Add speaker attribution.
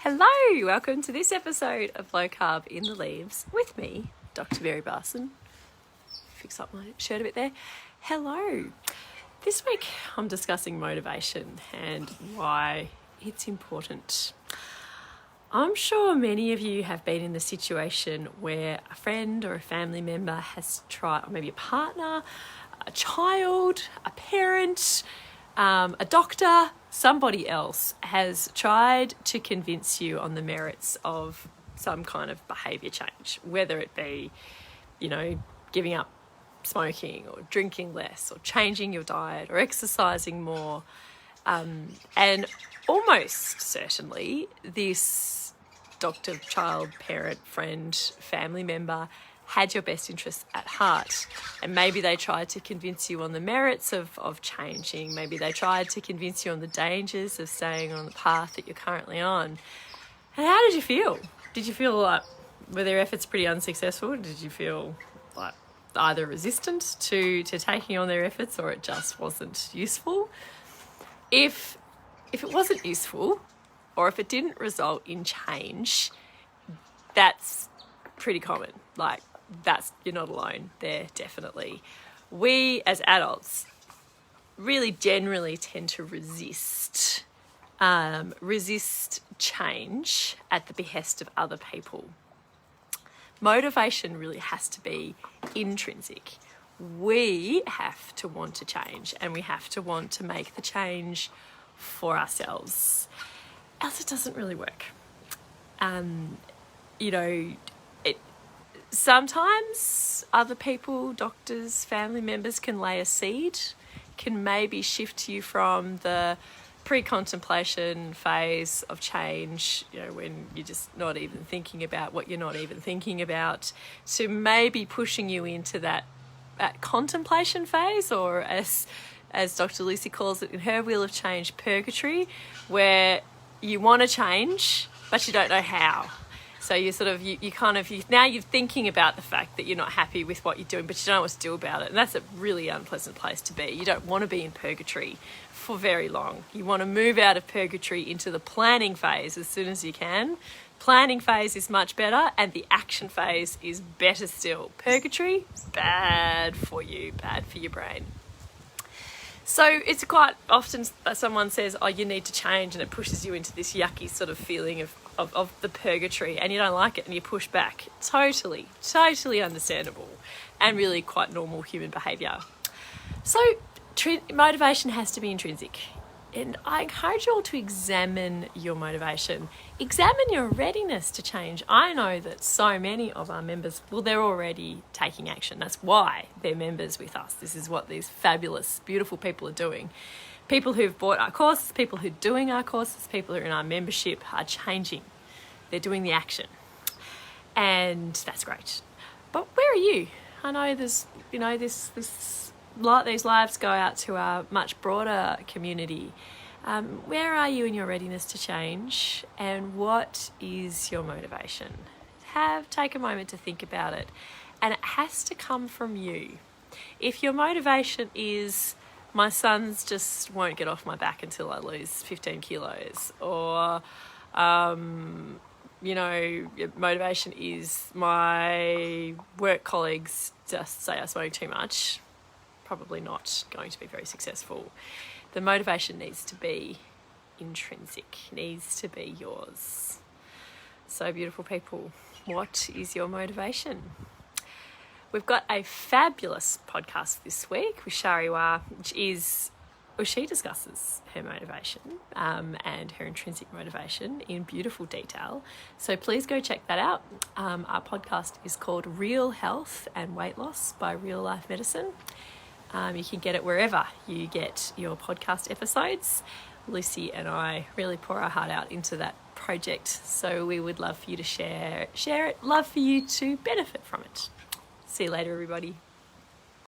Speaker 1: Hello, welcome to this episode of Low Carb in the Leaves with me, Dr. Mary Barson. Fix up my shirt a bit there. Hello. This week I'm discussing motivation and why it's important. I'm sure many of you have been in the situation where a friend or a family member has tried, or maybe a partner, a child, a parent, a doctor, somebody else has tried to convince you on the merits of some kind of behaviour change, whether it be, giving up smoking or drinking less or changing your diet or exercising more. And almost certainly this doctor, child, parent, friend, family member had your best interests at heart. And maybe they tried to convince you on the merits of changing. Maybe they tried to convince you on the dangers of staying on the path that you're currently on. And how did you feel? Did you feel like, were their efforts pretty unsuccessful? Did you feel like either resistant to taking on their efforts, or it just wasn't useful? If it wasn't useful, or if it didn't result in change, that's pretty common. You're not alone there, definitely. We as adults really generally tend to resist change at the behest of other people. Motivation really has to be intrinsic. We have to want to change, and we have to want to make the change for ourselves. Else it doesn't really work. Sometimes other people, doctors, family members can lay a seed, can maybe shift you from the pre-contemplation phase of change, when you're just not even thinking about what you're not even thinking about, to maybe pushing you into that contemplation phase, or as Dr. Lucy calls it in her Wheel of Change, purgatory, where you want to change, but you don't know how. So now you're thinking about the fact that you're not happy with what you're doing, but you don't know what to do about it. And that's a really unpleasant place to be. You don't want to be in purgatory for very long. You want to move out of purgatory into the planning phase as soon as you can. Planning phase is much better, and the action phase is better still. Purgatory, bad for you, bad for your brain. So it's quite often someone says, oh, you need to change, and it pushes you into this yucky sort of feeling of the purgatory, and you don't like it and you push back. Totally understandable, and really quite normal human behaviour. So motivation has to be intrinsic. And I encourage you all to examine your motivation. Examine your readiness to change. I know that so many of our members, they're already taking action. That's why they're members with us. This is what these fabulous, beautiful people are doing. People who've bought our courses, people who are doing our courses, people who are in our membership are changing. They're doing the action. And that's great. But where are you? I know there's, these lives go out to our much broader community. Where are you in your readiness to change, and what is your motivation? Take a moment to think about it, and it has to come from you. If your motivation is, my sons just won't get off my back until I lose 15 kilos, or your motivation is, my work colleagues just say I smoke too much, probably not going to be very successful. The motivation needs to be intrinsic, needs to be yours. So beautiful people, what is your motivation? We've got a fabulous podcast this week with Shariwa, where she discusses her motivation and her intrinsic motivation in beautiful detail. So please go check that out. Our podcast is called Real Health and Weight Loss by Real Life Medicine. You can get it wherever you get your podcast episodes. Lucy and I really pour our heart out into that project, so we would love for you to share it, love for you to benefit from it. See you later, everybody.